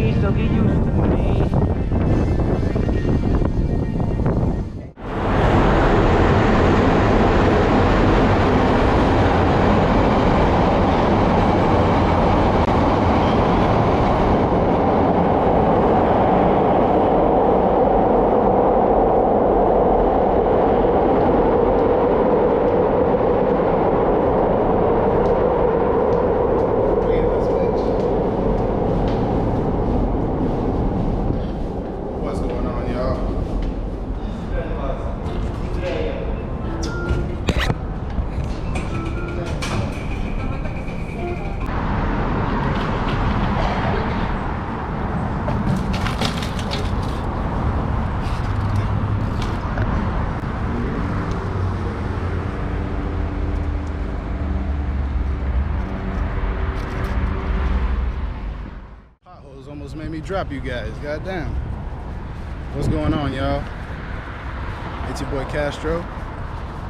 me, so get used to me. Almost made me drop you guys. Goddamn. What's going on, y'all? It's your boy Castro,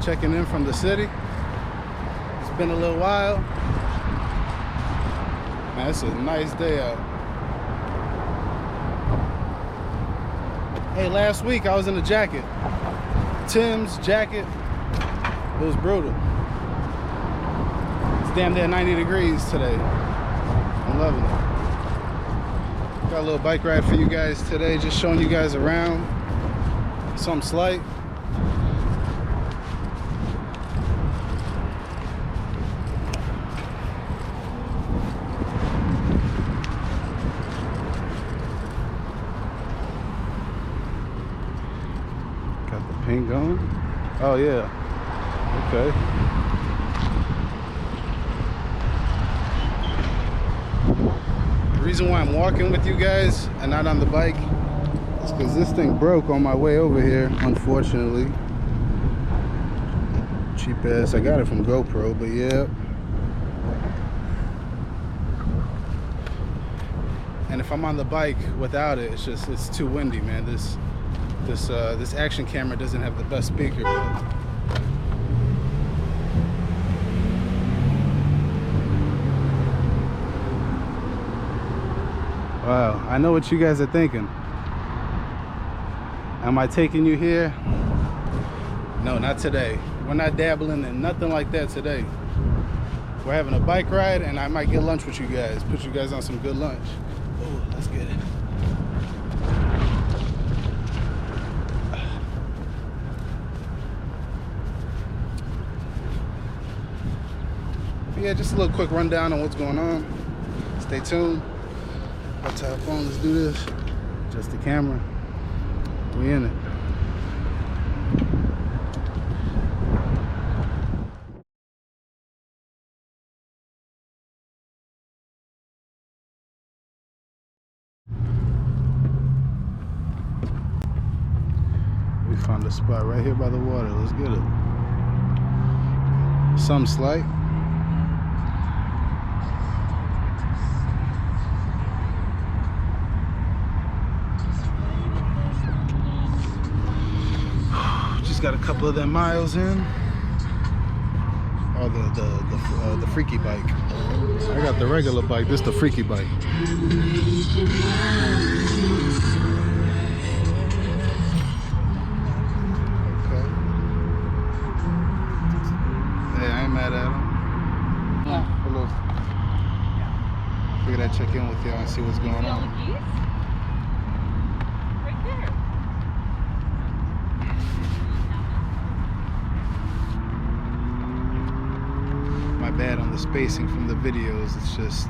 checking in from the city. It's been a little while. Man, it's a nice day out. Hey, last week I was in a jacket. Tim's jacket. It was brutal. It's damn near 90 degrees today. I'm loving it. Got a little bike ride for you guys today, just showing you guys around. Something slight. Got the paint going. Oh yeah. Okay. The reason why I'm walking with you guys and not on the bike is because this thing broke on my way over here, unfortunately. Cheap ass. I got it from GoPro, but yeah. And if I'm on the bike without it, it's too windy, man. This action camera doesn't have the best speaker. Wow, I know what you guys are thinking. Am I taking you here? No, not today. We're not dabbling in nothing like that today. We're having a bike ride and I might get lunch with you guys. Put you guys on some good lunch. Oh, let's get it. Yeah, just a little quick rundown on what's going on. Stay tuned. Let's have fun, let's do this. Just the camera. We in it. We found a spot right here by the water. Let's get it. Some slight. Got a couple of them miles in. Oh, the freaky bike. I got the regular bike. This the freaky bike. Okay. Hey, I ain't mad at him. Yeah. Hello. Figured I'd check in with y'all and see what's going on. Bad on the spacing from the videos. It's just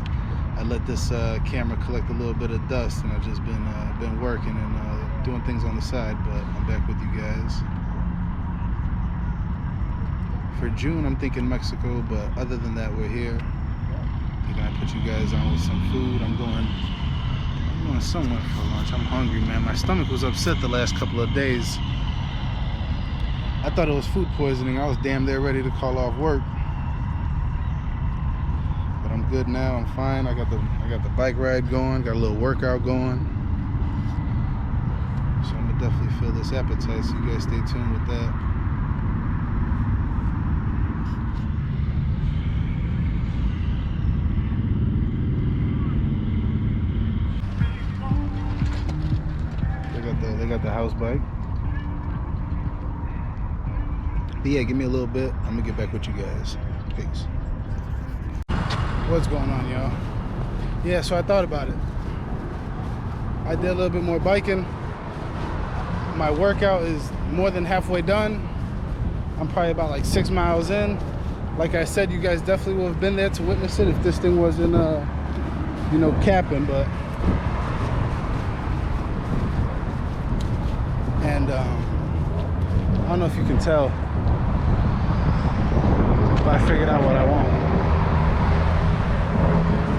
I let this camera collect a little bit of dust, and I've just been working and doing things on the side. But I'm back with you guys. For June, I'm thinking Mexico, but other than that, we're here. I'm gonna put you guys on with some food. I'm going somewhere for lunch. I'm hungry, man. My stomach was upset the last couple of days. I thought it was food poisoning. I was damn near ready to call off work. I'm good now. I'm fine. I got the bike ride going. Got a little workout going. So I'm gonna definitely feel this appetite. So you guys stay tuned with that. house bike. But yeah, give me a little bit. I'm gonna get back with you guys. Peace. What's going on, y'all? Yeah, so I thought about it. I did a little bit more biking. My workout is more than halfway done. I'm probably about like 6 miles in. Like I said, you guys definitely would have been there to witness it if this thing wasn't, you know, capping. But and I don't know if you can tell, but I figured out what I want.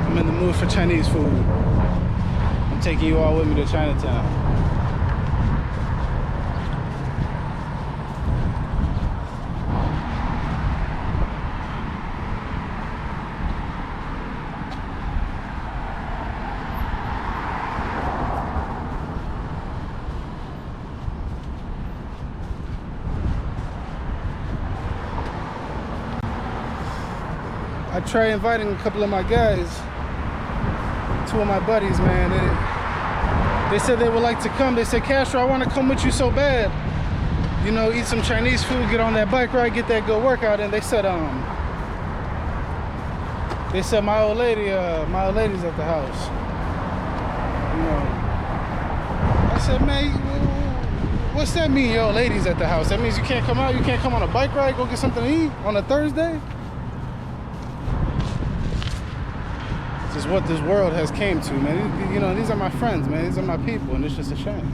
I'm in the mood for Chinese food. I'm taking you all with me to Chinatown. I tried inviting a couple of my guys, 2 of my buddies, man. They said they would like to come. They said, Castro, I want to come with you so bad. You know, eat some Chinese food, get on that bike ride, get that good workout. And they said my old lady's at the house. You know, I said, man, what's that mean, your old lady's at the house? That means you can't come out, you can't come on a bike ride, go get something to eat on a Thursday? This is what this world has came to, man. You know, these are my friends, man. These are my people, and it's just a shame.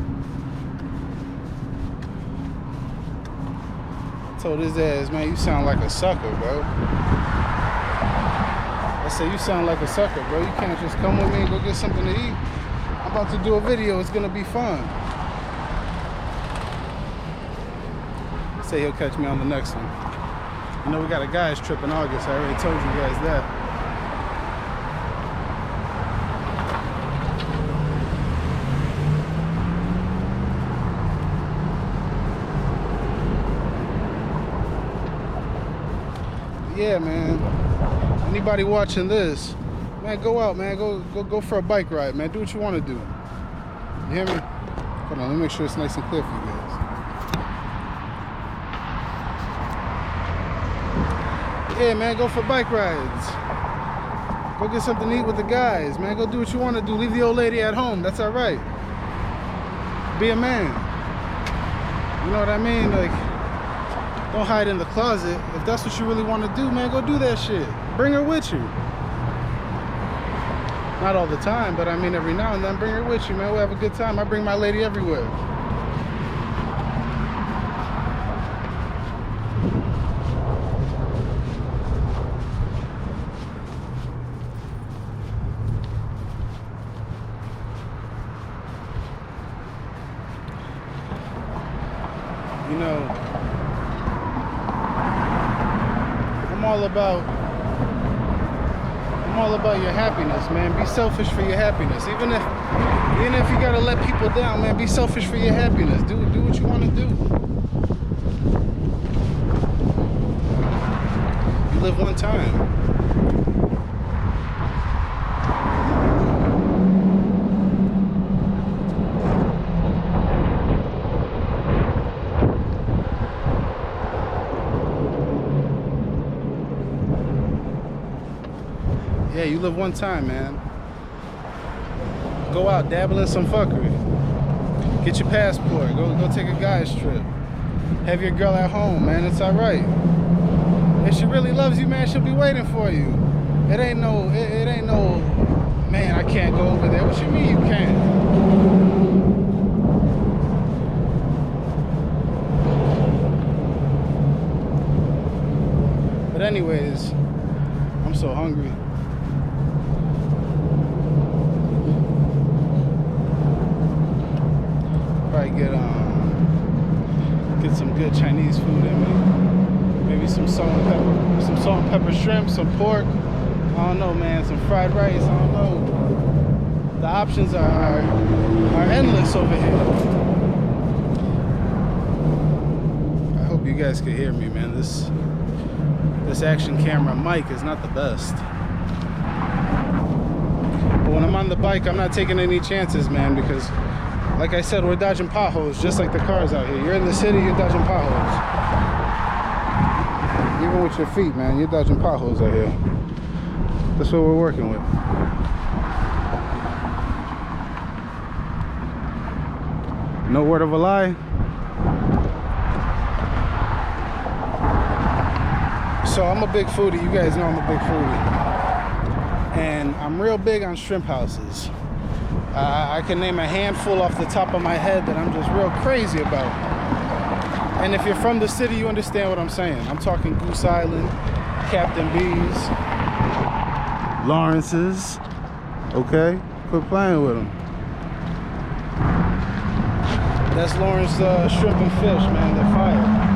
I told his ass, man, you sound like a sucker, bro. I said, you sound like a sucker, bro. You can't just come with me and go get something to eat. I'm about to do a video. It's gonna be fun. Say he'll catch me on the next one. You know, we got a guys trip in August. I already told you guys that. Yeah, man. Anybody watching this, man, go out, man. Go for a bike ride, man. Do what you want to do. You hear me? Hold on, let me make sure it's nice and clear for you guys. Yeah, man, go for bike rides. Go get something to eat with the guys, man. Go do what you want to do. Leave the old lady at home. That's all right. Be a man. You know what I mean? Like, don't hide in the closet. If that's what you really want to do, man, go do that shit. Bring her with you. Not all the time, but I mean every now and then, bring her with you, man. We'll have a good time. I bring my lady everywhere. You know, I'm all about your happiness, man. Be selfish for your happiness. Even if you gotta let people down, man, be selfish for your happiness. Do what you want to do. You live one time. Yeah, you live one time, man. Go out, dabble in some fuckery. Get your passport. Go take a guy's trip. Have your girl at home, man. It's all right. If she really loves you, man, she'll be waiting for you. It ain't no, man, I can't go over there. What you mean you can't? But anyways, I'm so hungry. Probably get some good Chinese food in me. Maybe some salt and pepper shrimp, some pork. I don't know, man. Some fried rice. I don't know. The options are endless over here. I hope you guys can hear me, man. This action camera mic is not the best. But when I'm on the bike, I'm not taking any chances, man, because Like I said, we're dodging potholes, just like the cars out here. You're in the city, you're dodging potholes. Even with your feet, man, you're dodging potholes out here. That's what we're working with. No word of a lie. So I'm a big foodie. You guys know I'm a big foodie. And I'm real big on shrimp houses. I can name a handful off the top of my head that I'm just real crazy about. And if you're from the city, you understand what I'm saying. I'm talking Goose Island, Captain B's, Lawrence's. Okay? Quit playing with them. That's Lawrence Shrimp and Fish, man. They're fire.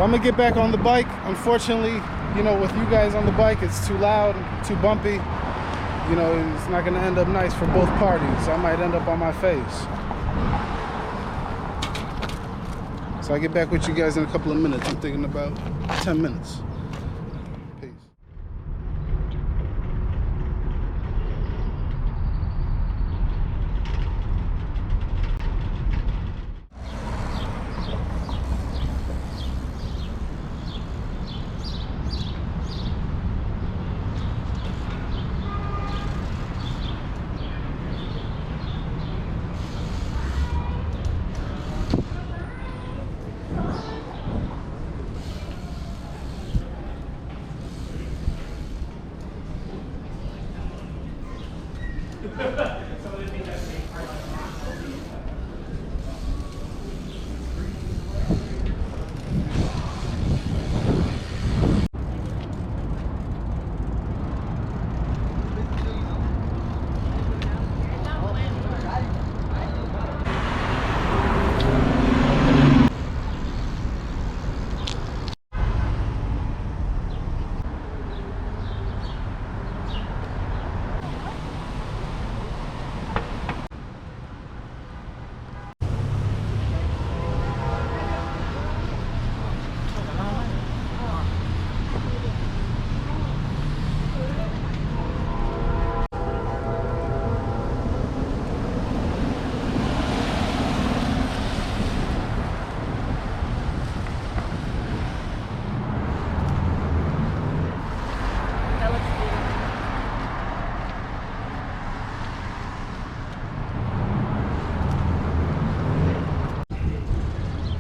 I'm gonna get back on the bike. Unfortunately, you know, with you guys on the bike, it's too loud, too bumpy. You know, it's not gonna end up nice for both parties. I might end up on my face. So I'll get back with you guys in a couple of minutes. I'm thinking about 10 minutes. Peace.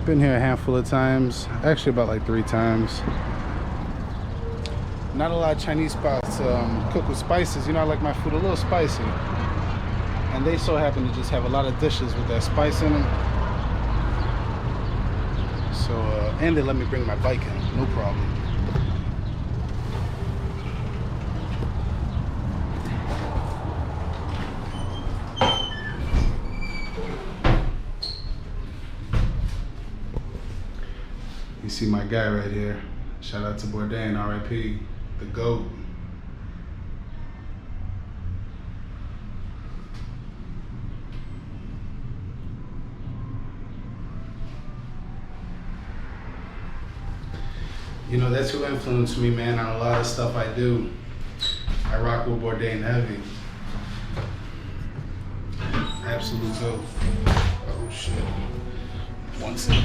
Been here a handful of times, actually about like 3 times. Not a lot of Chinese spots cook with spices. You know, I like my food a little spicy, and they so happen to just have a lot of dishes with that spice in them. So and they let me bring my bike in, no problem. You see my guy right here. Shout out to Bourdain, R.I.P. The GOAT. You know, that's who influenced me, man, on a lot of stuff I do. I rock with Bourdain heavy. Absolute GOAT. Oh shit. 1 second.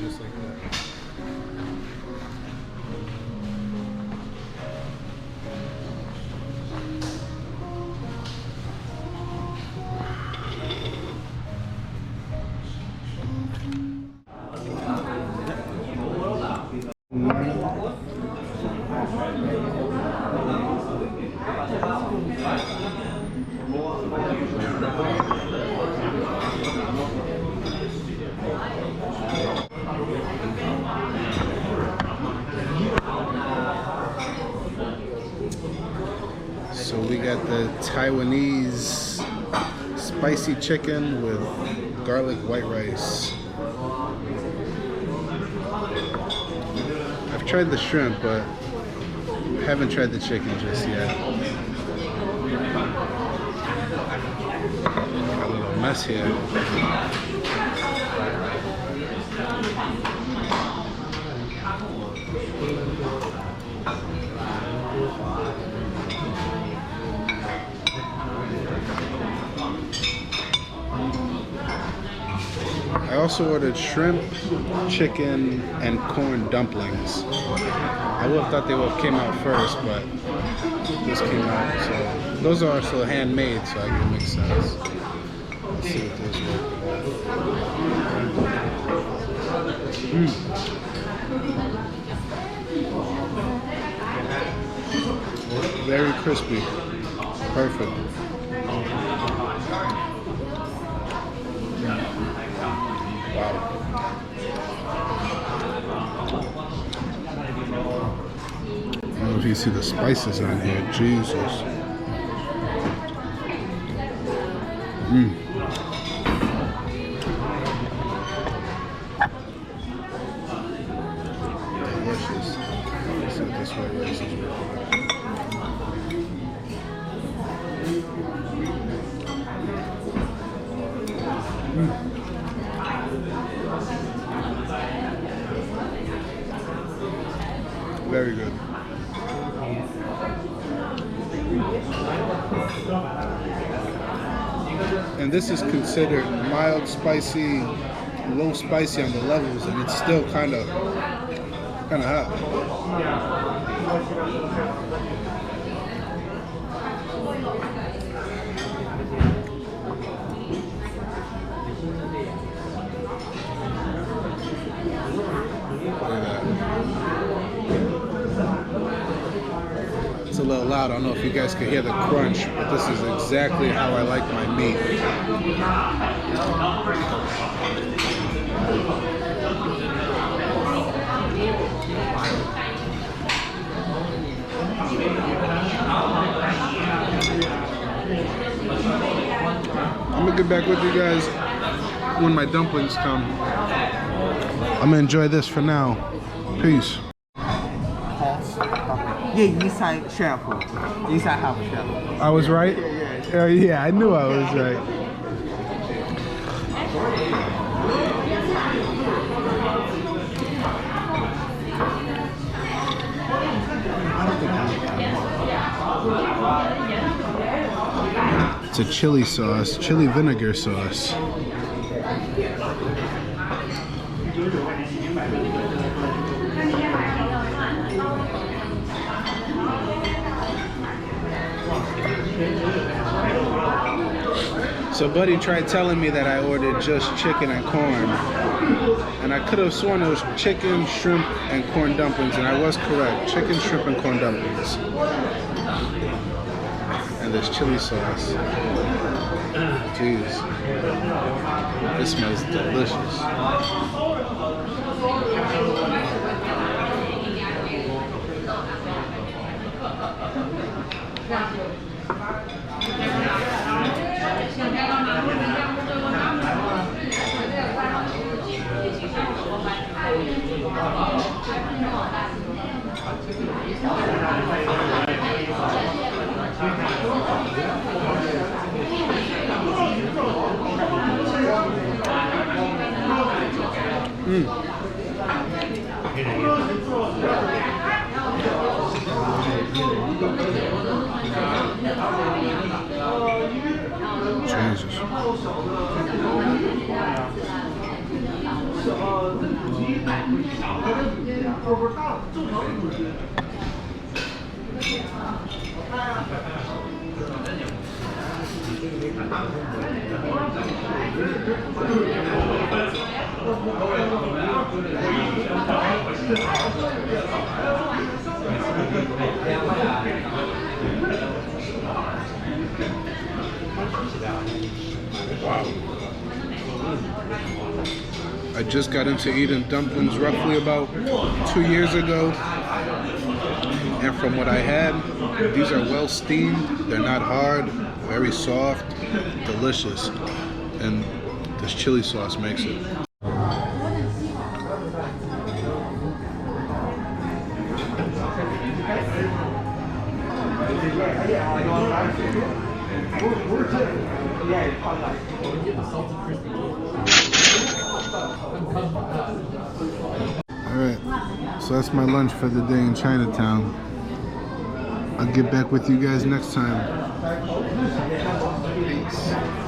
Just like that. So we got the Taiwanese spicy chicken with garlic white rice. I've tried the shrimp, but haven't tried the chicken just yet. mess here. I also ordered shrimp, chicken, and corn dumplings. I would have thought they would have came out first, but this came out. So those are also handmade, so I guess it makes sense. Let's see what those work. Very crispy. Perfect. Wow. I don't know if you see the spices on here. Jesus. Delicious. Let's see what this white rice is very good. And this is considered mild spicy, low spicy on the levels, and it's still kind of hot. It's a little loud. I don't know if you guys can hear the crunch, but this is exactly how I like my meat. I'm gonna get back with you guys when my dumplings come. I'm gonna enjoy this for now. Peace. Yeah, inside chef. Inside have chef. I was right? Yeah, I knew I was right. It's a chili sauce, chili vinegar sauce. So Buddy tried telling me that I ordered just chicken and corn, and I could have sworn it was chicken, shrimp, and corn dumplings, and I was correct. Chicken, shrimp, and corn dumplings. And there's chili sauce. Jeez. This smells delicious. Jesus. Wow. I just got into eating dumplings roughly about 2 years ago. And from what I had, these are well steamed. They're not hard, very soft, delicious. And this chili sauce makes it. Alright, so that's my lunch for the day in Chinatown. I'll get back with you guys next time. Peace.